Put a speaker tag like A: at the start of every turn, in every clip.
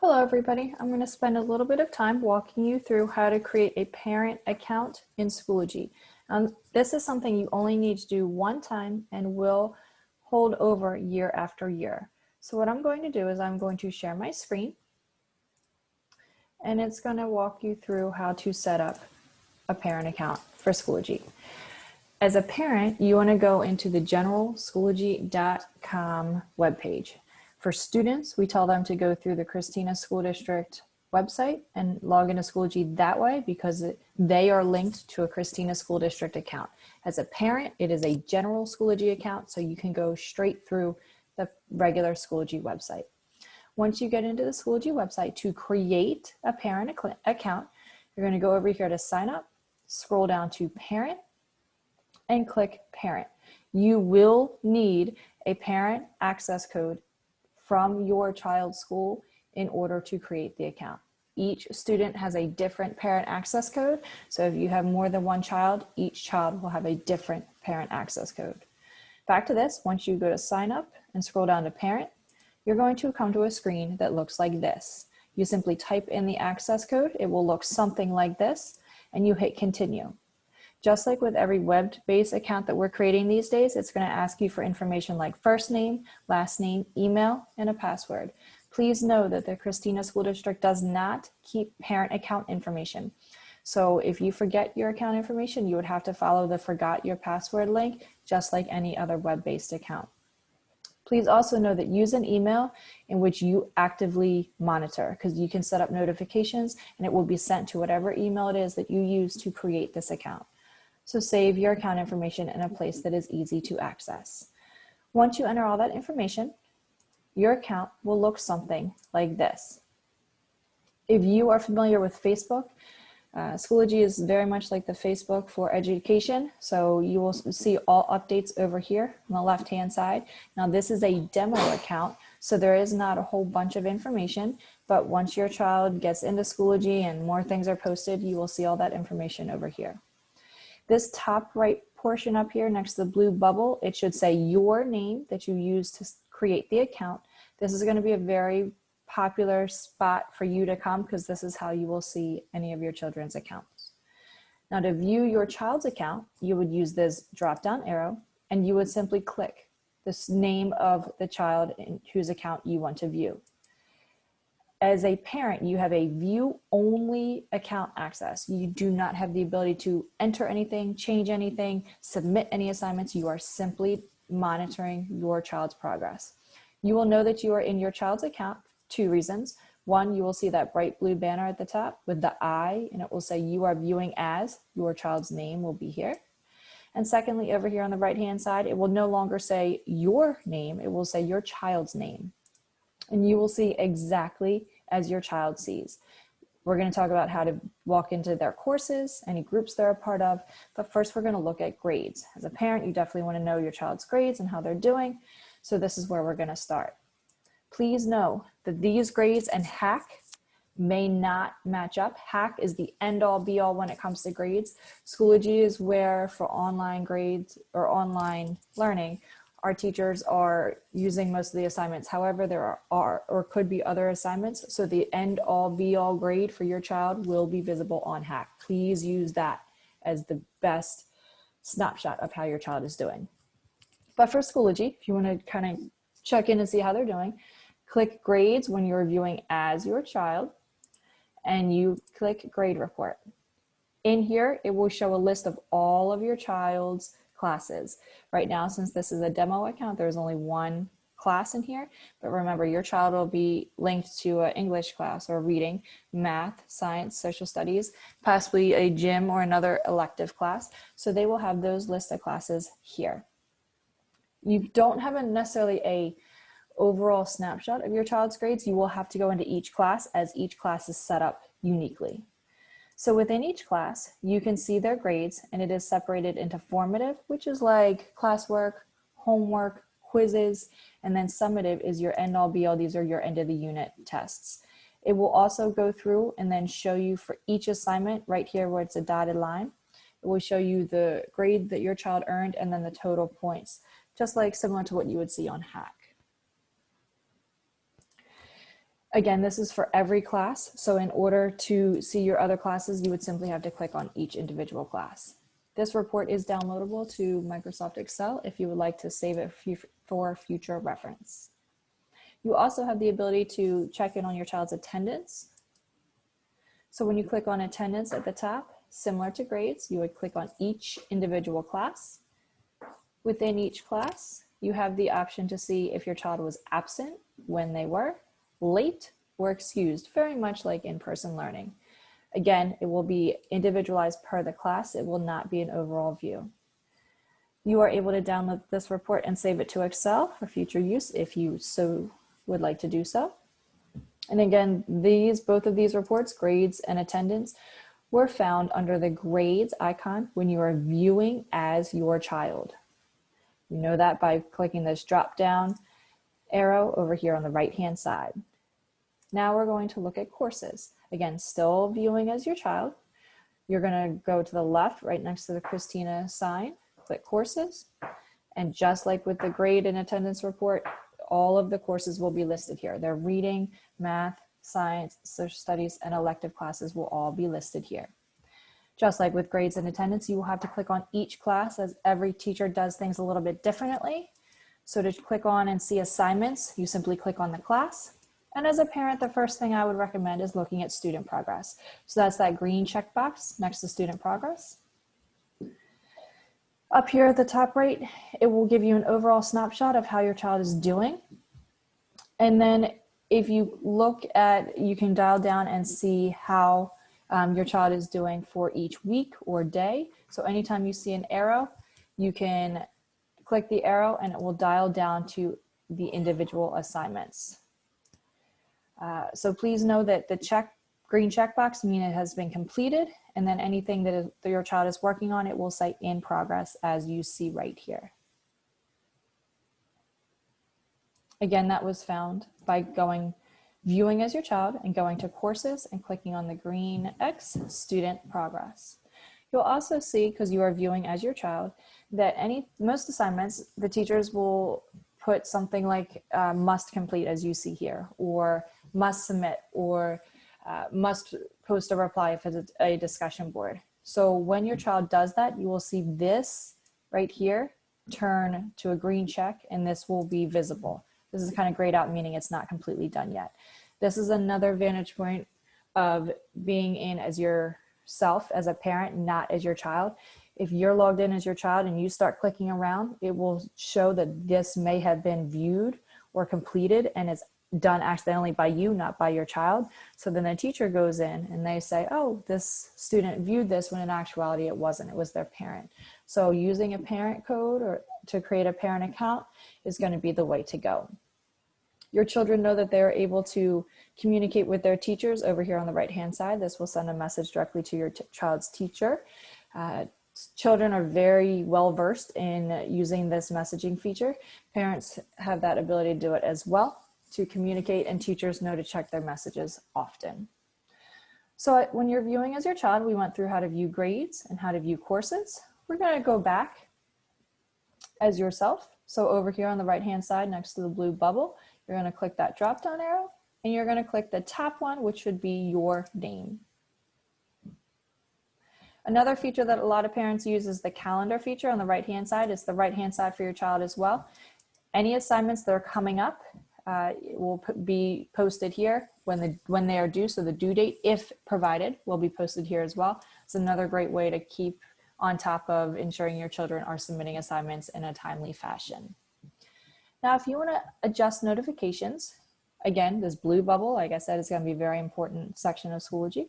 A: Hello everybody, I'm going to spend a little bit of time walking you through how to create a parent account in Schoology. This is something you only need to do one time and will hold over year after year. So what I'm going to do is I'm going to share my screen and it's going to walk you through how to set up a parent account for Schoology. As a parent, you want to go into the general Schoology.com webpage. For students, we tell them to go through the Christina School District website and log into Schoology that way because they are linked to a Christina School District account. As a parent, it is a general Schoology account, so you can go straight through the regular Schoology website. Once you get into the Schoology website, to create a parent account, you're going to go over here to sign up, scroll down to parent, and click parent. You will need a parent access code from your child's school in order to create the account. Each student has a different parent access code. So if you have more than one child, each child will have a different parent access code. Back to this, once you go to sign up and scroll down to parent, you're going to come to a screen that looks like this. You simply type in the access code. It will look something like this, and you hit continue. Just like with every web-based account that we're creating these days, it's going to ask you for information like first name, last name, email, and a password. Please know that the Christina School District does not keep parent account information. So if you forget your account information, you would have to follow the forgot your password link, just like any other web-based account. Please also know that use an email in which you actively monitor, because you can set up notifications and it will be sent to whatever email it is that you use to create this account. So save your account information in a place that is easy to access. Once you enter all that information, your account will look something like this. If you are familiar with Facebook, Schoology is very much like the Facebook for education. So you will see all updates over here on the left-hand side. Now this is a demo account, so there is not a whole bunch of information, but once your child gets into Schoology and more things are posted, you will see all that information over here. This top right portion up here next to the blue bubble, it should say your name that you use to create the account. This is going to be a very popular spot for you to come because this is how you will see any of your children's accounts. Now to view your child's account, you would use this drop down arrow and you would simply click this name of the child in whose account you want to view. As a parent, you have a view-only account access. You do not have the ability to enter anything, change anything, submit any assignments. You are simply monitoring your child's progress. You will know that you are in your child's account for two reasons. One, you will see that bright blue banner at the top with the I, and it will say you are viewing as, your child's name will be here. And secondly, over here on the right-hand side, it will no longer say your name, it will say your child's name. And you will see exactly as your child sees. We're going to talk about how to walk into their courses, any groups they're a part of, but first we're going to look at grades. As a parent, you definitely want to know your child's grades and how they're doing, so this is where we're going to start. Please know that these grades and HACC may not match up. HACC is the end-all be-all when it comes to grades. Schoology is where for online grades or online learning, our teachers are using most of the assignments. However, there are or could be other assignments. So the end all be all grade for your child will be visible on HACC. Please use that as the best snapshot of how your child is doing. But for Schoology, if you want to kind of check in and see how they're doing, click grades when you're viewing as your child and you click grade report. In here, it will show a list of all of your child's classes. Right now, since this is a demo account, there's only one class in here, but remember your child will be linked to an English class or reading, math, science, social studies, possibly a gym or another elective class. So they will have those lists of classes here. You don't have necessarily a overall snapshot of your child's grades. You will have to go into each class as each class is set up uniquely. So within each class, you can see their grades, and it is separated into formative, which is like classwork, homework, quizzes, and then summative is your end all be all. These are your end of the unit tests. It will also go through and then show you for each assignment right here where it's a dotted line. It will show you the grade that your child earned and then the total points, just like similar to what you would see on HACC. Again, this is for every class. So in order to see your other classes, you would simply have to click on each individual class. This report is downloadable to Microsoft Excel if you would like to save it for future reference. You also have the ability to check in on your child's attendance. So when you click on attendance at the top, similar to grades, you would click on each individual class. Within each class, you have the option to see if your child was absent, when they were, late, or excused, very much like in-person learning. Again, it will be individualized per the class. It will not be an overall view. You are able to download this report and save it to Excel for future use if you so would like to do so. And again, both of these reports, grades and attendance, were found under the grades icon when you are viewing as your child. You know that by clicking this drop down arrow over here on the right-hand side. Now we're going to look at courses. Again, still viewing as your child. You're going to go to the left, right next to the Christina sign, click courses. And just like with the grade and attendance report, all of the courses will be listed here. Their reading, math, science, social studies, and elective classes will all be listed here. Just like with grades and attendance, you will have to click on each class, as every teacher does things a little bit differently. So to click on and see assignments, you simply click on the class. And as a parent, the first thing I would recommend is looking at student progress. So that's that green checkbox next to student progress. Up here at the top right, it will give you an overall snapshot of how your child is doing. And then if you look at, you can dial down and see how your child is doing for each week or day. So anytime you see an arrow, you can click the arrow and it will dial down to the individual assignments. So please know that the green checkbox means it has been completed, and then anything that your child is working on, it will say in progress, as you see right here. Again, that was found by viewing as your child and going to courses and clicking on the green X, student progress. You'll also see, because you are viewing as your child, that most assignments, the teachers will put something like must complete, as you see here, or must submit, or must post a reply if it's a discussion board. So when your child does that, you will see this right here turn to a green check, and this will be visible. This is kind of grayed out, meaning it's not completely done yet. This is another vantage point of being in as yourself as a parent, not as your child. If you're logged in as your child and you start clicking around, it will show that this may have been viewed or completed and is done accidentally by you, not by your child. So then the teacher goes in and they say, oh, this student viewed this, when in actuality it wasn't, it was their parent. So using a parent code or to create a parent account is going to be the way to go. Your children know that they're able to communicate with their teachers over here on the right-hand side. This will send a message directly to your child's teacher. Children are very well versed in using this messaging feature. Parents have that ability to do it as well, to communicate, and teachers know to check their messages often. So when you're viewing as your child, we went through how to view grades and how to view courses. We're going to go back as yourself. So over here on the right-hand side next to the blue bubble, you're going to click that drop-down arrow, and you're going to click the top one, which should be your name. Another feature that a lot of parents use is the calendar feature on the right-hand side. It's the right-hand side for your child as well. Any assignments that are coming up will be posted here when they are due. So the due date, if provided, will be posted here as well. It's another great way to keep on top of ensuring your children are submitting assignments in a timely fashion. Now, if you want to adjust notifications, again, this blue bubble, like I said, is going to be a very important section of Schoology.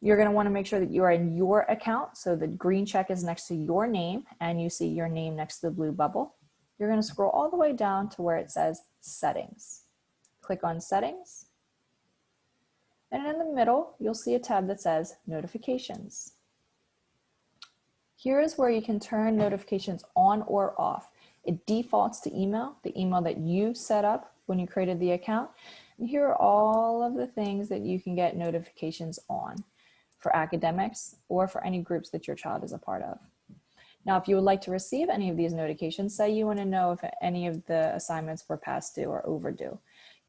A: You're going to want to make sure that you are in your account. So the green check is next to your name, and you see your name next to the blue bubble. You're going to scroll all the way down to where it says Settings. Click on Settings. And in the middle, you'll see a tab that says Notifications. Here is where you can turn notifications on or off. It defaults to email, the email that you set up when you created the account. And here are all of the things that you can get notifications on for academics or for any groups that your child is a part of. Now, if you would like to receive any of these notifications, say you want to know if any of the assignments were past due or overdue,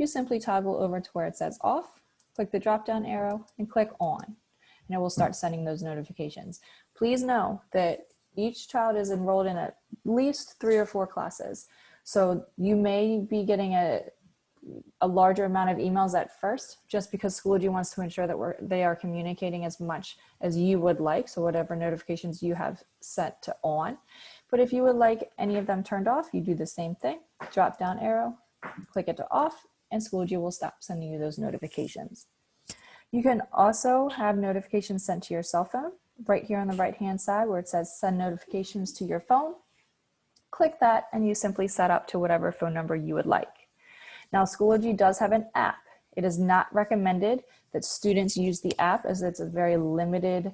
A: you simply toggle over to where it says off, click the drop down arrow and click on, and it will start sending those notifications. Please know that each child is enrolled in at least 3 or 4 classes. So you may be getting a larger amount of emails at first, just because Schoology wants to ensure that they are communicating as much as you would like. So whatever notifications you have set to on. But if you would like any of them turned off, you do the same thing, drop down arrow, click it to off, and Schoology will stop sending you those notifications. You can also have notifications sent to your cell phone right here on the right-hand side where it says send notifications to your phone. Click that and you simply set up to whatever phone number you would like. Now, Schoology does have an app. It is not recommended that students use the app as it's a very limited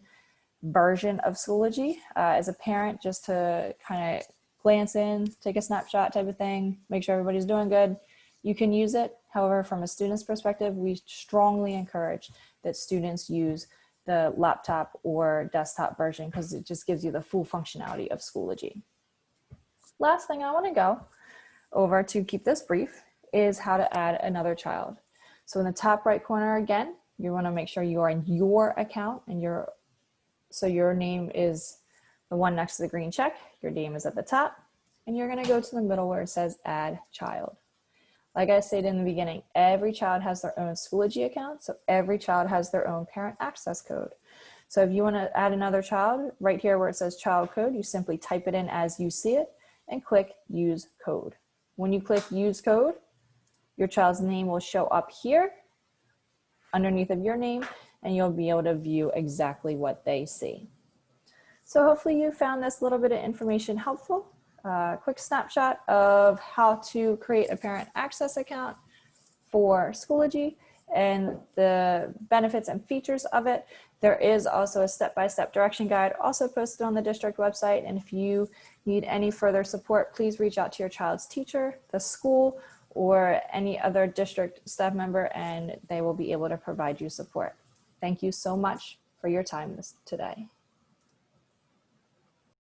A: version of Schoology. As a parent, just to kind of glance in, take a snapshot type of thing, make sure everybody's doing good, you can use it. However, from a student's perspective, we strongly encourage that students use the laptop or desktop version because it just gives you the full functionality of Schoology. Last thing I want to go over to keep this brief is how to add another child. So in the top right corner again, you want to make sure you are in your account and so your name is the one next to the green check, your name is at the top, and you're going to go to the middle where it says add child. Like I said in the beginning, every child has their own Schoology account, so every child has their own parent access code. So if you want to add another child, right here where it says child code, you simply type it in as you see it and click use code. When you click use code, your child's name will show up here underneath of your name, and you'll be able to view exactly what they see. So hopefully you found this little bit of information helpful. Quick snapshot of how to create a parent access account for Schoology and the benefits and features of it. There is also a step-by-step direction guide also posted on the district website. And if you need any further support, please reach out to your child's teacher, the school, or any other district staff member, and they will be able to provide you support. Thank you so much for your time today.